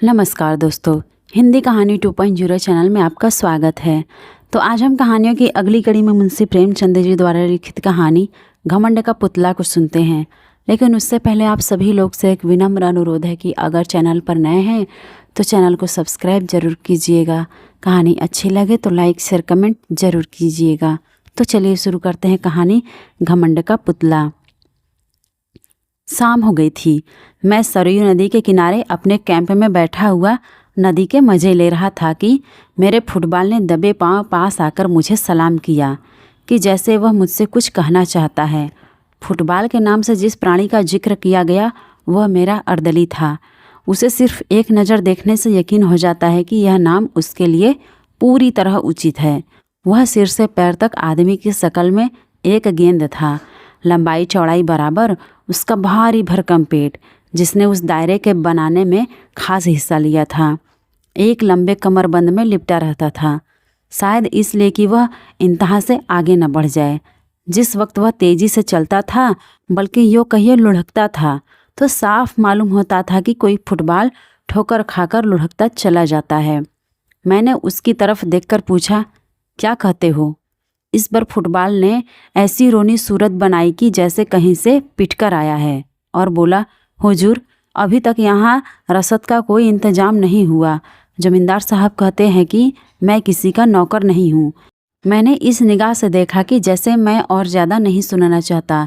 नमस्कार दोस्तों, हिंदी कहानी 2.0 चैनल में आपका स्वागत है। तो आज हम कहानियों की अगली कड़ी में मुंशी प्रेमचंद जी द्वारा लिखित कहानी घमंड का पुतला को सुनते हैं। लेकिन उससे पहले आप सभी लोग से एक विनम्र अनुरोध है कि अगर चैनल पर नए हैं तो चैनल को सब्सक्राइब जरूर कीजिएगा। कहानी अच्छी लगे तो लाइक शेयर कमेंट जरूर कीजिएगा। तो चलिए शुरू करते हैं कहानी घमंड का पुतला। शाम हो गई थी। मैं सरयू नदी के किनारे अपने कैंप में बैठा हुआ नदी के मज़े ले रहा था कि मेरे फुटबॉल ने दबे पांव पास आकर मुझे सलाम किया कि जैसे वह मुझसे कुछ कहना चाहता है। फुटबॉल के नाम से जिस प्राणी का जिक्र किया गया वह मेरा अर्दली था। उसे सिर्फ एक नज़र देखने से यकीन हो जाता है कि यह नाम उसके लिए पूरी तरह उचित है। वह सिर से पैर तक आदमी की शक्ल में एक गेंद था। लंबाई चौड़ाई बराबर उसका भारी भरकम पेट, जिसने उस दायरे के बनाने में खास हिस्सा लिया था, एक लंबे कमरबंद में लिपटा रहता था। शायद इसलिए कि वह इंतहा से आगे न बढ़ जाए। जिस वक्त वह तेजी से चलता था, बल्कि यूँ कहिए लुढ़कता था, तो साफ मालूम होता था कि कोई फुटबॉल ठोकर खाकर लुढ़कता चला जाता है। मैंने उसकी तरफ देखकर पूछा, क्या कहते हो? इस बार फुटबॉल ने ऐसी रोनी सूरत बनाई कि जैसे कहीं से पिटकर आया है और बोला, हुजूर, अभी तक यहाँ रसद का कोई इंतजाम नहीं हुआ। जमींदार साहब कहते हैं कि मैं किसी का नौकर नहीं हूँ। मैंने इस निगाह से देखा कि जैसे मैं और ज़्यादा नहीं सुनना चाहता।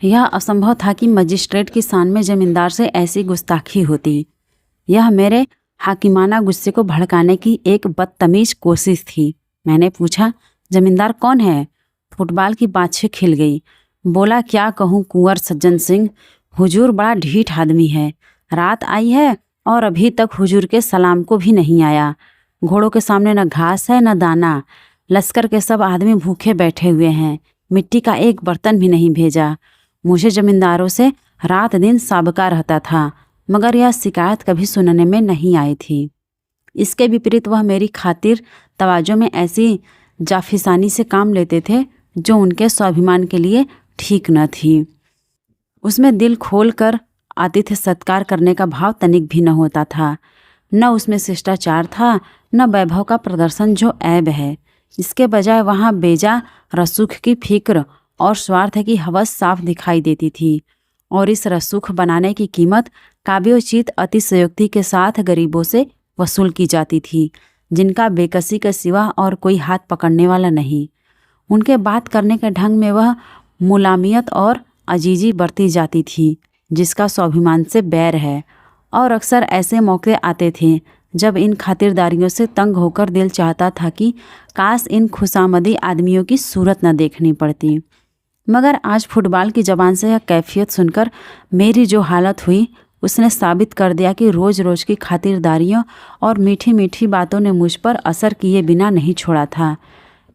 यह असंभव था कि मजिस्ट्रेट की शान में जमींदार से ऐसी गुस्ताखी होती। यह मेरे हाकिमाना गुस्से को भड़काने की एक बदतमीज कोशिश थी। मैंने पूछा, जमींदार कौन है? फुटबॉल की बाछें खिल गई। बोला, क्या कहूँ कुंवर सज्जन सिंह, हुजूर बड़ा ढीठ आदमी है। रात आई है और अभी तक हुजूर के सलाम को भी नहीं आया। घोड़ों के सामने न घास है न दाना। लश्कर के सब आदमी भूखे बैठे हुए हैं। मिट्टी का एक बर्तन भी नहीं भेजा। मुझे जमींदारों से रात दिन साबका रहता था, मगर यह शिकायत कभी सुनने में नहीं आई थी। इसके विपरीत वह मेरी खातिर तवाजो में ऐसी जाफिसानी से काम लेते थे जो उनके स्वाभिमान के लिए ठीक न थी। उसमें दिल खोल कर आतिथ्य सत्कार करने का भाव तनिक भी न होता था। न उसमें शिष्टाचार था, न वैभव का प्रदर्शन जो ऐब है। इसके बजाय वहाँ बेजा रसूख की फिक्र और स्वार्थ की हवस साफ दिखाई देती थी। और इस रसूख बनाने की कीमत काव्योचित अतिशयोक्ति के साथ गरीबों से वसूल की जाती थी, जिनका बेकसी के सिवा और कोई हाथ पकड़ने वाला नहीं। उनके बात करने के ढंग में वह मुलामियत और अजीजी बरती जाती थी जिसका स्वाभिमान से बैर है। और अक्सर ऐसे मौके आते थे जब इन खातिरदारियों से तंग होकर दिल चाहता था कि काश इन खुशामदी आदमियों की सूरत न देखनी पड़ती। मगर आज फुटबॉल की ज़बान से यह कैफियत सुनकर मेरी जो हालत हुई, उसने साबित कर दिया कि रोज़ रोज़ की खातिरदारियों और मीठी मीठी बातों ने मुझ पर असर किए बिना नहीं छोड़ा था।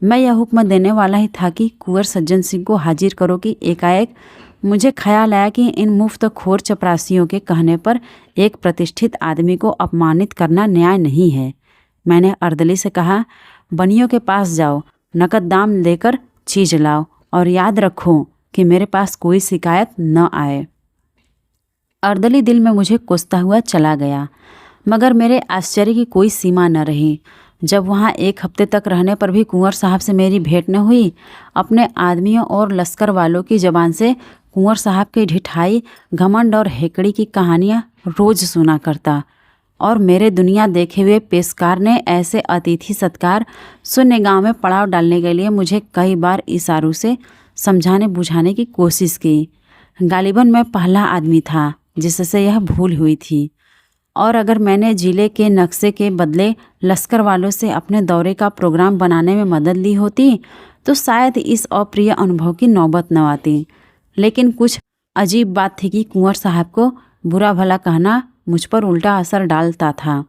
मैं यह हुक्म देने वाला ही था कि कुंवर सज्जन सिंह को हाजिर करो कि एकाएक मुझे ख्याल आया कि इन मुफ्त खोर चपरासियों के कहने पर एक प्रतिष्ठित आदमी को अपमानित करना न्याय नहीं है। मैंने अर्दली से कहा, बनियों के पास जाओ, नकद दाम देकर चीज लाओ और याद रखो कि मेरे पास कोई शिकायत न आए। अर्दली दिल में मुझे कोसता हुआ चला गया, मगर मेरे आश्चर्य की कोई सीमा न रही जब वहाँ एक हफ्ते तक रहने पर भी कुंवर साहब से मेरी भेंट न हुई। अपने आदमियों और लश्कर वालों की ज़बान से कुंवर साहब की ढिठाई, घमंड और हेकड़ी की कहानियाँ रोज़ सुना करता, और मेरे दुनिया देखे हुए पेशकार ने ऐसे अतिथि सत्कार शून्य गांव में पड़ाव डालने के लिए मुझे कई बार इशारों से समझाने बुझाने की कोशिश की। गालिबन मैं पहला आदमी था जिससे यह भूल हुई थी, और अगर मैंने जिले के नक्शे के बदले लश्कर वालों से अपने दौरे का प्रोग्राम बनाने में मदद ली होती तो शायद इस अप्रिय अनुभव की नौबत न आती। लेकिन कुछ अजीब बात थी कि कुंवर साहब को बुरा भला कहना मुझ पर उल्टा असर डालता था।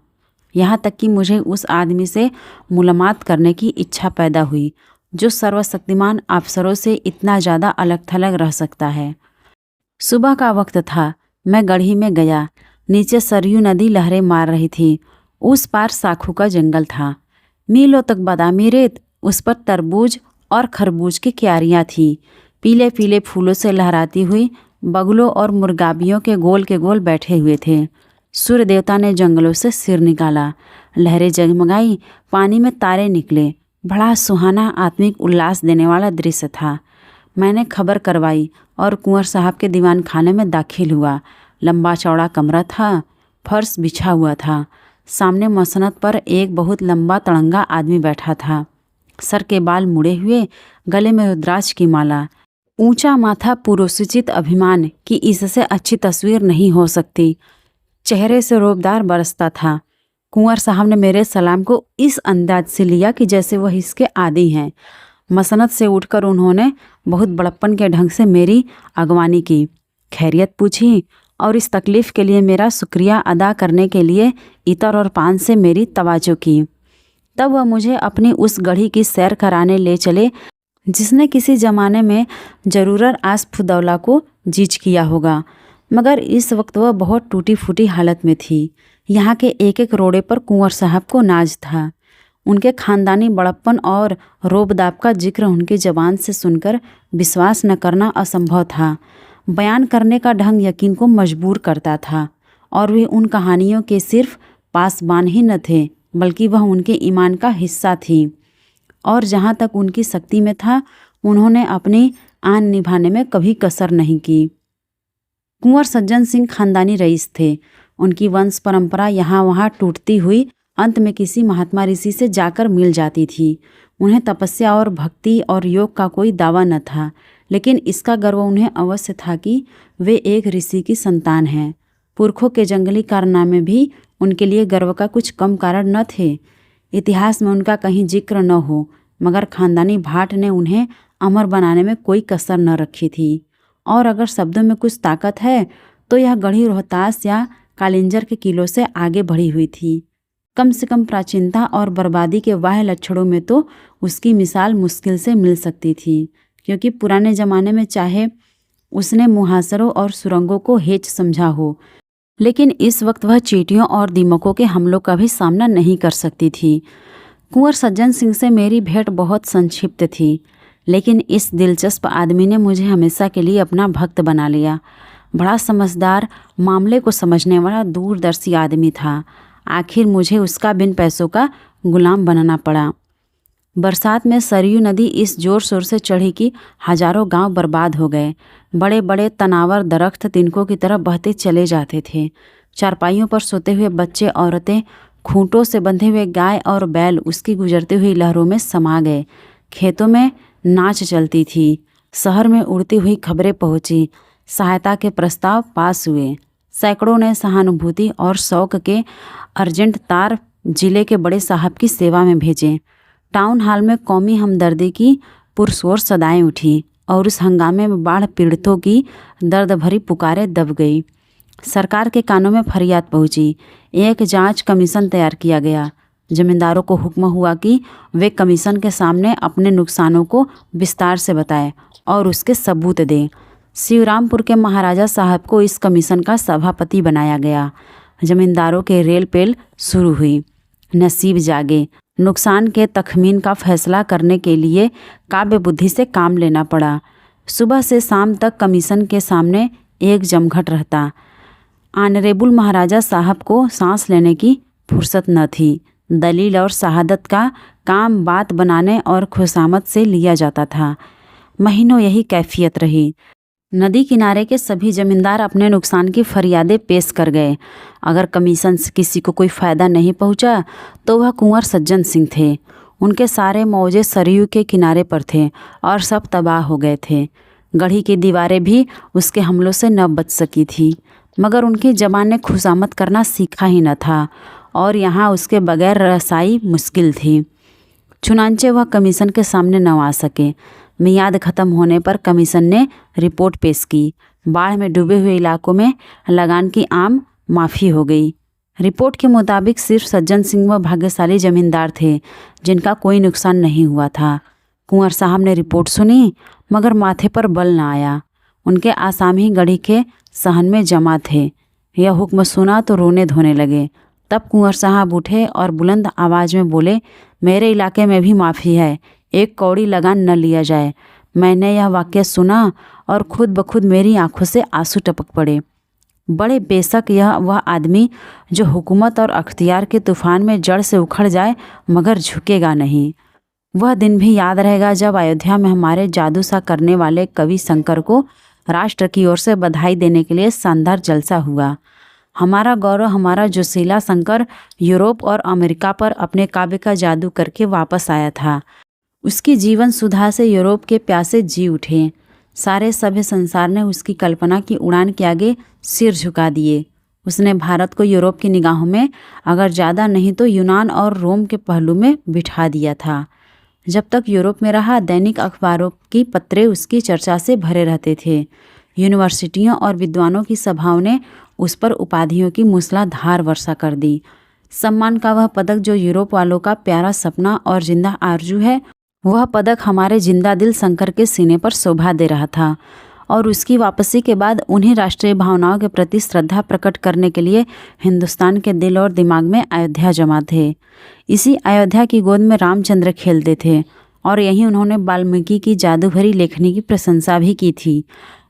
यहाँ तक कि मुझे उस आदमी से मुलाकात करने की इच्छा पैदा हुई जो सर्वशक्तिमान अफसरों से इतना ज़्यादा अलग थलग रह सकता है। सुबह का वक्त था। मैं गढ़ी में गया। नीचे सरयू नदी लहरें मार रही थी। उस पार साखू का जंगल था। मीलों तक बादामी रेत, उस पर तरबूज और खरबूज की क्यारियाँ थीं। पीले पीले फूलों से लहराती हुई बगुलों और मुर्गाबियों के गोल बैठे हुए थे। सूर्य देवता ने जंगलों से सिर निकाला, लहरें जगमगाई, पानी में तारे निकले। बड़ा सुहाना आत्मिक उल्लास देने वाला दृश्य था। मैंने खबर करवाई और कुंवर साहब के दीवान खाने में दाखिल हुआ। लंबा चौड़ा कमरा था, फर्श बिछा हुआ था। सामने मसनद पर एक बहुत लंबा तड़ंगा आदमी बैठा था। सर के बाल मुड़े हुए, गले में रुद्राक्ष की माला, ऊंचा माथा, पुरुषोचित अभिमान कि इससे अच्छी तस्वीर नहीं हो सकती। चेहरे से रोबदार बरसता था। कुंवर साहब ने मेरे सलाम को इस अंदाज से लिया कि जैसे वह इसके आदी हैं। मसनद से उठकर उन्होंने बहुत बड़प्पन के ढंग से मेरी अगवानी की, खैरियत पूछी और इस तकलीफ़ के लिए मेरा शुक्रिया अदा करने के लिए इतर और पान से मेरी तवाजो की। तब वह मुझे अपनी उस गढ़ी की सैर कराने ले चले जिसने किसी ज़माने में ज़रूर आसफुदौला को जीज किया होगा, मगर इस वक्त वह बहुत टूटी फूटी हालत में थी। यहाँ के एक एक रोड़े पर कुंवर साहब को नाज था। उनके ख़ानदानी बड़प्पन और रोबदाब का जिक्र उनकी ज़बान से सुनकर विश्वास न करना असंभव था। बयान करने का ढंग यकीन को मजबूर करता था और वे उन कहानियों के सिर्फ पासबान ही न थे, बल्कि वह उनके ईमान का हिस्सा थी और जहाँ तक उनकी शक्ति में था उन्होंने अपनी आन निभाने में कभी कसर नहीं की। कुंवर सज्जन सिंह खानदानी रईस थे। उनकी वंश परंपरा यहाँ वहाँ टूटती हुई अंत में किसी महात्मा ऋषि से जाकर मिल जाती थी। उन्हें तपस्या और भक्ति और योग का कोई दावा न था, लेकिन इसका गर्व उन्हें अवश्य था कि वे एक ऋषि की संतान हैं। पुरखों के जंगली कारनामे भी उनके लिए गर्व का कुछ कम कारण न थे। इतिहास में उनका कहीं जिक्र न हो, मगर खानदानी भाट ने उन्हें अमर बनाने में कोई कसर न रखी थी। और अगर शब्दों में कुछ ताकत है तो यह गढ़ी रोहतास या कालिंजर के किलों से आगे बढ़ी हुई थी। कम से कम प्राचीनता और बर्बादी के वाह लक्षणों में तो उसकी मिसाल मुश्किल से मिल सकती थी, क्योंकि पुराने ज़माने में चाहे उसने मुहासरों और सुरंगों को हेच समझा हो, लेकिन इस वक्त वह चींटियों और दीमकों के हमलों का भी सामना नहीं कर सकती थी। कुंवर सज्जन सिंह से मेरी भेंट बहुत संक्षिप्त थी, लेकिन इस दिलचस्प आदमी ने मुझे हमेशा के लिए अपना भक्त बना लिया। बड़ा समझदार, मामले को समझने वाला दूरदर्शी आदमी था। आखिर मुझे उसका बिन पैसों का गुलाम बनाना पड़ा। बरसात में सरयू नदी इस जोर शोर से चढ़ी कि हजारों गांव बर्बाद हो गए। बड़े बड़े तनावर दरख्त तिनकों की तरह बहते चले जाते थे। चारपाइयों पर सोते हुए बच्चे, औरतें, खूंटों से बंधे हुए गाय और बैल उसकी गुजरती हुई लहरों में समा गए। खेतों में नाच चलती थी। शहर में उड़ती हुई खबरें पहुंची। सहायता के प्रस्ताव पास हुए। सैकड़ों ने सहानुभूति और शौक के अर्जेंट तार जिले के बड़े साहब की सेवा में भेजे। टाउन हॉल में कौमी हमदर्दी की पुरस्वर सदाएं उठी और उस हंगामे में बाढ़ पीड़ितों की दर्द भरी पुकारें दब गई। सरकार के कानों में फरियाद पहुंची। एक जांच कमीशन तैयार किया गया। जमींदारों को हुक्म हुआ कि वे कमीशन के सामने अपने नुकसानों को विस्तार से बताएं और उसके सबूत दें। शिवरामपुर के महाराजा साहब को इस कमीशन का सभापति बनाया गया। जमींदारों के रेल पेल शुरू हुई। नसीब जागे। नुकसान के तखमीन का फैसला करने के लिए काव्य बुद्धि से काम लेना पड़ा। सुबह से शाम तक कमीशन के सामने एक जमघट रहता। ऑनरेबल महाराजा साहब को सांस लेने की फुर्सत न थी। दलील और शहादत का काम बात बनाने और खुशामद से लिया जाता था। महीनों यही कैफियत रही। नदी किनारे के सभी जमींदार अपने नुकसान की फरियादें पेश कर गए। अगर कमीशन से किसी को कोई फ़ायदा नहीं पहुंचा तो वह कुंवर सज्जन सिंह थे। उनके सारे मौजे सरयू के किनारे पर थे और सब तबाह हो गए थे। गढ़ी की दीवारें भी उसके हमलों से न बच सकी थी, मगर उनकी ज़बान ने खुशामद करना सीखा ही न था और यहाँ उसके बगैर रसाई मुश्किल थी। चुनांचे वह कमीशन के सामने न आ सके। मियाद ख़त्म होने पर कमीशन ने रिपोर्ट पेश की। बाढ़ में डूबे हुए इलाकों में लगान की आम माफ़ी हो गई। रिपोर्ट के मुताबिक सिर्फ सज्जन सिंह व भाग्यशाली जमींदार थे जिनका कोई नुकसान नहीं हुआ था। कुंवर साहब ने रिपोर्ट सुनी, मगर माथे पर बल न आया। उनके आसामी गढ़ी के सहन में जमा थे। यह हुक्म सुना तो रोने धोने लगे। तब कुंवर साहब उठे और बुलंद आवाज़ में बोले, मेरे इलाके में भी माफ़ी है, एक कौड़ी लगान न लिया जाए। मैंने यह वाक्य सुना और खुद ब खुद मेरी आंखों से आंसू टपक पड़े। बड़े बेशक यह वह आदमी जो हुकूमत और अख्तियार के तूफान में जड़ से उखड़ जाए मगर झुकेगा नहीं। वह दिन भी याद रहेगा जब अयोध्या में हमारे जादू सा करने वाले कवि शंकर को राष्ट्र की ओर से बधाई देने के लिए शानदार जलसा हुआ। हमारा गौरव, हमारा जोशीला शंकर यूरोप और अमेरिका पर अपने काव्य का जादू करके वापस आया था। उसकी जीवन सुधा से यूरोप के प्यासे जी उठे। सारे सभ्य संसार ने उसकी कल्पना की उड़ान के आगे सिर झुका दिए। उसने भारत को यूरोप की निगाहों में अगर ज़्यादा नहीं तो यूनान और रोम के पहलू में बिठा दिया था। जब तक यूरोप में रहा, दैनिक अखबारों की पत्रे उसकी चर्चा से भरे रहते थे। यूनिवर्सिटियों और विद्वानों की सभाओं ने उस पर उपाधियों की मूसलाधार वर्षा कर दी। सम्मान का वह पदक जो यूरोप वालों का प्यारा सपना और जिंदा आरजू है, वह पदक हमारे जिंदा दिल शंकर के सीने पर शोभा दे रहा था। और उसकी वापसी के बाद उन्हीं राष्ट्रीय भावनाओं के प्रति श्रद्धा प्रकट करने के लिए हिंदुस्तान के दिल और दिमाग में अयोध्या जमा थे। इसी अयोध्या की गोद में रामचंद्र खेलते थे और यहीं उन्होंने वाल्मीकि की जादू भरी लेखनी की प्रशंसा भी की थी।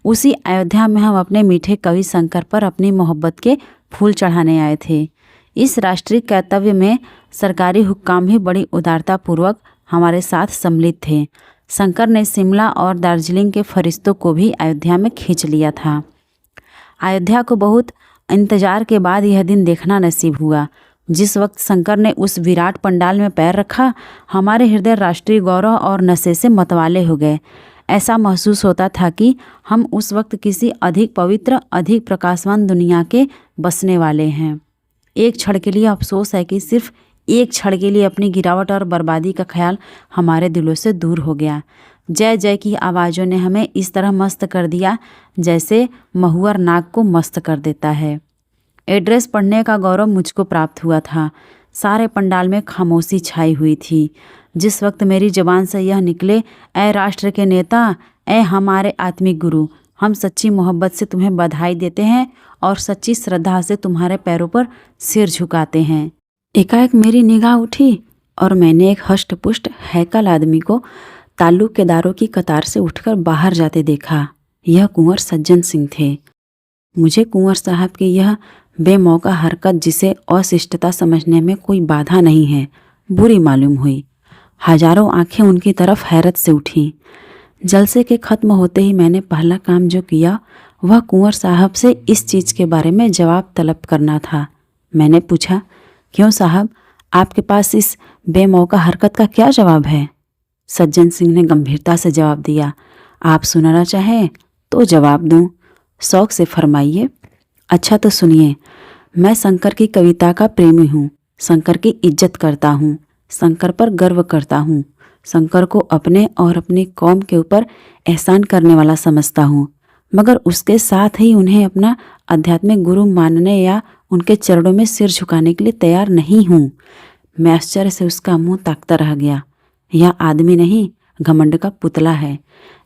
उसी अयोध्या में हम अपने मीठे कवि शंकर पर अपनी मोहब्बत के फूल चढ़ाने आए थे। इस राष्ट्रीय कर्तव्य में सरकारी हुक्काम भी बड़ी उदारतापूर्वक हमारे साथ सम्मिलित थे। शंकर ने शिमला और दार्जिलिंग के फरिश्तों को भी अयोध्या में खींच लिया था। अयोध्या को बहुत इंतजार के बाद यह दिन देखना नसीब हुआ। जिस वक्त शंकर ने उस विराट पंडाल में पैर रखा, हमारे हृदय राष्ट्रीय गौरव और नशे से मतवाले हो गए। ऐसा महसूस होता था कि हम उस वक्त किसी अधिक पवित्र, अधिक प्रकाशवान दुनिया के बसने वाले हैं। एक क्षण के लिए अफसोस है कि सिर्फ एक क्षण के लिए अपनी गिरावट और बर्बादी का ख्याल हमारे दिलों से दूर हो गया। जय जय की आवाज़ों ने हमें इस तरह मस्त कर दिया जैसे महुअर नाग को मस्त कर देता है। एड्रेस पढ़ने का गौरव मुझको प्राप्त हुआ था। सारे पंडाल में खामोशी छाई हुई थी। जिस वक्त मेरी ज़बान से यह निकले, ऐ राष्ट्र के नेता, ऐ हमारे आत्मिक गुरु, हम सच्ची मोहब्बत से तुम्हें बधाई देते हैं और सच्ची श्रद्धा से तुम्हारे पैरों पर सिर झुकाते हैं। एकाएक मेरी निगाह उठी और मैंने एक हष्ट पुष्ट हैकल आदमी को ताल्लुकेदारों की कतार से उठकर बाहर जाते देखा। यह कुंवर सज्जन सिंह थे। मुझे कुंवर साहब की यह बेमौका हरकत, जिसे अशिष्टता समझने में कोई बाधा नहीं है, बुरी मालूम हुई। हजारों आंखें उनकी तरफ हैरत से उठीं। जलसे के खत्म होते ही मैंने पहला काम जो किया वह कुंवर साहब से इस चीज़ के बारे में जवाब तलब करना था। मैंने पूछा, क्यों साहब, आपके पास इस बेमौका हरकत का क्या जवाब है? सज्जन सिंह ने गंभीरता से जवाब दिया, आप सुनना चाहें तो जवाब दूं। शौक से फरमाइए। अच्छा तो सुनिए, मैं शंकर की कविता का प्रेमी हूँ, शंकर की इज्जत करता हूँ, शंकर पर गर्व करता हूँ, शंकर को अपने और अपनी कौम के ऊपर एहसान करने वाला समझता हूँ, मगर उसके साथ ही उन्हें अपना आध्यात्मिक गुरु मानने या उनके चरणों में सिर झुकाने के लिए तैयार नहीं हूँ। मैं आश्चर्य से उसका मुंह ताकता रह गया। यह आदमी नहीं, घमंड का पुतला है।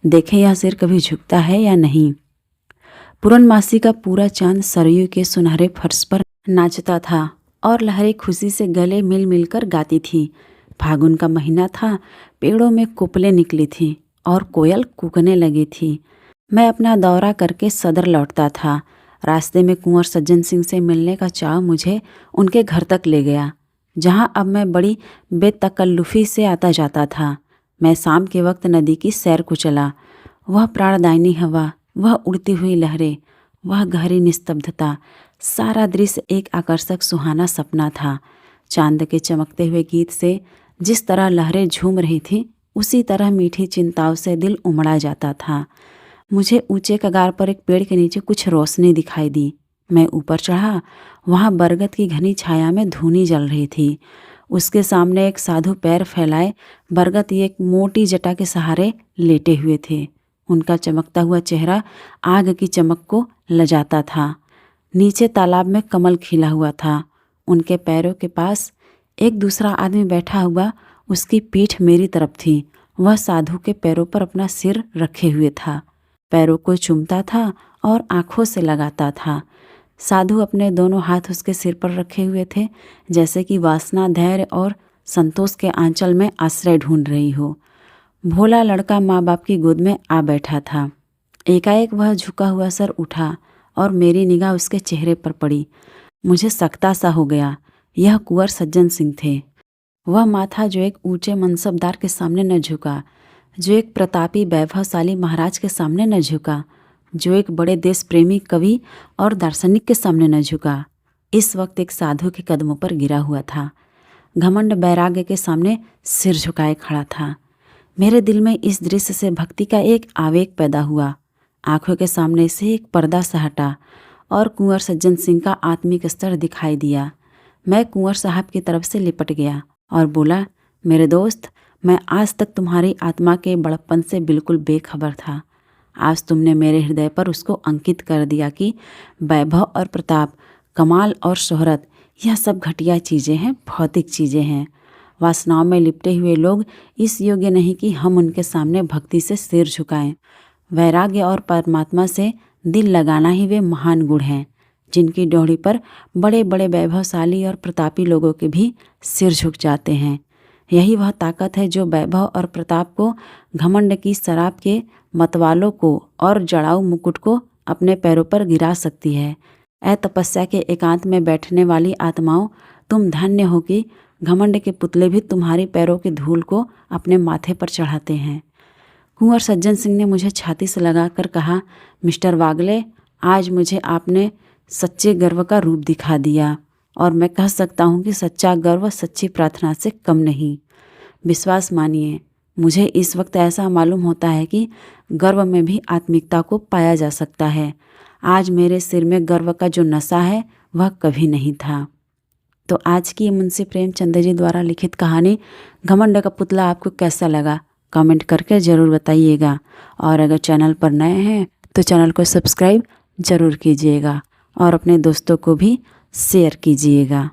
देखे यह सिर कभी झुकता है या नहीं। पूर्णमासी का पूरा चांद सरयू के सुनहरे फर्श पर नाचता था और लहरें खुशी से गले मिल मिलकर गाती थी। फागुन का महीना था, पेड़ों में कोपलें निकली थीं और कोयल कूकने लगी थी। मैं अपना दौरा करके सदर लौटता था। रास्ते में कुंवर सज्जन सिंह से मिलने का चाव मुझे उनके घर तक ले गया, जहाँ अब मैं बड़ी बेतकल्लुफ़ी से आता जाता था। मैं शाम के वक्त नदी की सैर को चला। वह प्राणदायिनी हवा, वह उड़ती हुई लहरें, वह गहरी निस्तब्धता, सारा दृश्य एक आकर्षक सुहाना सपना था। चांद के चमकते हुए गीत से जिस तरह लहरें झूम रही थीं, उसी तरह मीठी चिंताओं से दिल उमड़ा जाता था। मुझे ऊंचे कगार पर एक पेड़ के नीचे कुछ रोशनी दिखाई दी। मैं ऊपर चढ़ा। वहाँ बरगद की घनी छाया में धूनी जल रही थी। उसके सामने एक साधु पैर फैलाए बरगद एक मोटी जटा के सहारे लेटे हुए थे। उनका चमकता हुआ चेहरा आग की चमक को लजाता था। नीचे तालाब में कमल खिला हुआ था। उनके पैरों के पास एक दूसरा आदमी बैठा हुआ, उसकी पीठ मेरी तरफ थी। वह साधु के पैरों पर अपना सिर रखे हुए था, पैरों को चूमता था और आंखों से लगाता था। साधु अपने दोनों हाथ उसके सिर पर रखे हुए थे, जैसे कि वासना, धैर्य और संतोष के आंचल में आश्रय ढूंढ रही हो। भोला लड़का माँ बाप की गोद में आ बैठा था। एकाएक वह झुका हुआ सर उठा और मेरी निगाह उसके चेहरे पर पड़ी। मुझे सकता सा हो गया। यह कुंवर सज्जन सिंह थे। वह माथा जो एक ऊंचे मनसबदार के सामने न झुका, जो एक प्रतापी वैभवशाली महाराज के सामने न झुका, जो एक बड़े देश प्रेमी कवि और दार्शनिक के सामने न झुका, इस वक्त एक साधु के कदमों पर गिरा हुआ था। घमंड वैराग्य के सामने सिर झुकाए खड़ा था। मेरे दिल में इस दृश्य से भक्ति का एक आवेग पैदा हुआ। आंखों के सामने से एक पर्दा सा हटा और कुंवर सज्जन सिंह का आत्मिक स्तर दिखाई दिया। मैं कुंवर साहब की तरफ से लिपट गया और बोला, मेरे दोस्त, मैं आज तक तुम्हारी आत्मा के बड़प्पन से बिल्कुल बेखबर था। आज तुमने मेरे हृदय पर उसको अंकित कर दिया कि वैभव और प्रताप, कमाल और शोहरत, यह सब घटिया चीज़ें हैं, भौतिक चीज़ें हैं। वासनाओं में लिपटे हुए लोग इस योग्य नहीं कि हम उनके सामने भक्ति से सिर झुकाएं। वैराग्य और परमात्मा से दिल लगाना ही वे महान गुण हैं, जिनकी डोहरी पर बड़े बड़े वैभवशाली और प्रतापी लोगों के भी सिर झुक जाते हैं। यही वह ताकत है जो वैभव और प्रताप को, घमंड की शराब के मतवालों को और जड़ाऊ मुकुट को अपने पैरों पर गिरा सकती है। ऐ तपस्या के एकांत में बैठने वाली आत्माओं, तुम धन्य हो कि घमंड के पुतले भी तुम्हारी पैरों की धूल को अपने माथे पर चढ़ाते हैं। कुंवर सज्जन सिंह ने मुझे छाती से लगाकर कहा, मिस्टर वागले, आज मुझे आपने सच्चे गर्व का रूप दिखा दिया और मैं कह सकता हूँ कि सच्चा गर्व सच्ची प्रार्थना से कम नहीं। विश्वास मानिए, मुझे इस वक्त ऐसा मालूम होता है कि गर्व में भी आत्मिकता को पाया जा सकता है। आज मेरे सिर में गर्व का जो नशा है वह कभी नहीं था। तो आज की मुंशी प्रेमचंद जी द्वारा लिखित कहानी घमंड का पुतला आपको कैसा लगा, कमेंट करके ज़रूर बताइएगा। और अगर चैनल पर नए हैं तो चैनल को सब्सक्राइब ज़रूर कीजिएगा और अपने दोस्तों को भी शेयर कीजिएगा।